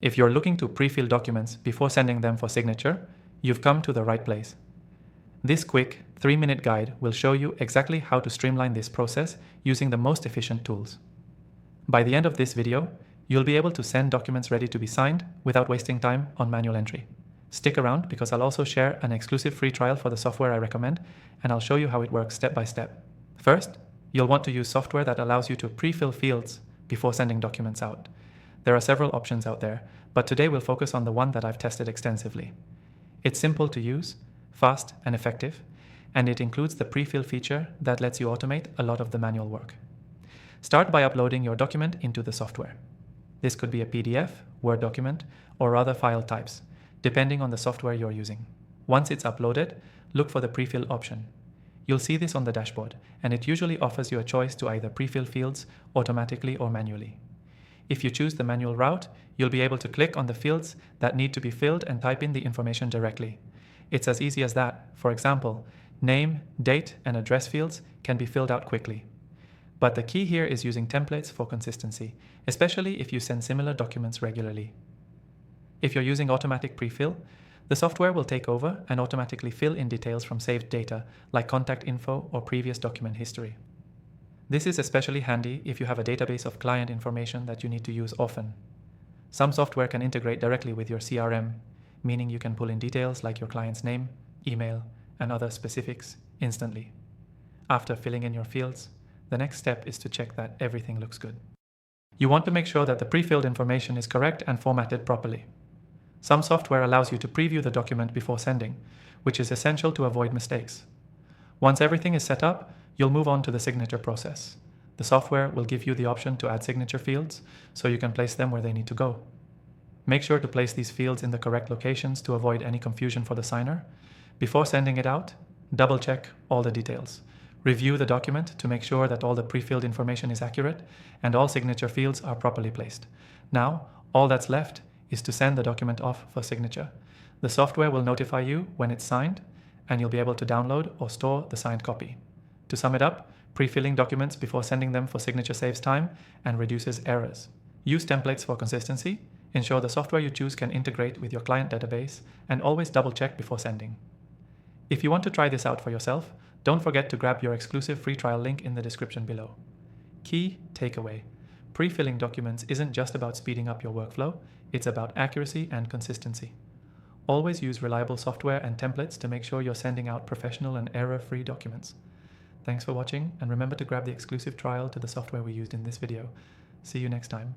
If you're looking to pre-fill documents before sending them for signature, you've come to the right place. This quick 3-minute guide will show you exactly how to streamline this process using the most efficient tools. By the end of this video, you'll be able to send documents ready to be signed without wasting time on manual entry. Stick around because I'll also share an exclusive free trial for the software I recommend, and I'll show you how it works step by step. First, you'll want to use software that allows you to pre-fill fields before sending documents out. There are several options out there, but today we'll focus on the one that I've tested extensively. It's simple to use, fast and effective, and it includes the pre-fill feature that lets you automate a lot of the manual work. Start by uploading your document into the software. This could be a PDF, Word document, or other file types, depending on the software you're using. Once it's uploaded, look for the pre-fill option. You'll see this on the dashboard, and it usually offers you a choice to either pre-fill fields automatically or manually. If you choose the manual route, you'll be able to click on the fields that need to be filled and type in the information directly. It's as easy as that. For example, name, date, and address fields can be filled out quickly. But the key here is using templates for consistency, especially if you send similar documents regularly. If you're using automatic pre-fill, the software will take over and automatically fill in details from saved data like contact info or previous document history. This is especially handy if you have a database of client information that you need to use often. Some software can integrate directly with your CRM, meaning you can pull in details like your client's name, email, and other specifics instantly. After filling in your fields, the next step is to check that everything looks good. You want to make sure that the pre-filled information is correct and formatted properly. Some software allows you to preview the document before sending, which is essential to avoid mistakes. Once everything is set up, you'll move on to the signature process. The software will give you the option to add signature fields, so you can place them where they need to go. Make sure to place these fields in the correct locations to avoid any confusion for the signer. Before sending it out, double-check all the details. Review the document to make sure that all the pre-filled information is accurate and all signature fields are properly placed. Now, all that's left is to send the document off for signature. The software will notify you when it's signed, and you'll be able to download or store the signed copy. To sum it up, pre-filling documents before sending them for signature saves time and reduces errors. Use templates for consistency, ensure the software you choose can integrate with your client database, and always double-check before sending. If you want to try this out for yourself, don't forget to grab your exclusive free trial link in the description below. Key takeaway: pre-filling documents isn't just about speeding up your workflow, it's about accuracy and consistency. Always use reliable software and templates to make sure you're sending out professional and error-free documents. Thanks for watching, and remember to grab the exclusive trial to the software we used in this video. See you next time.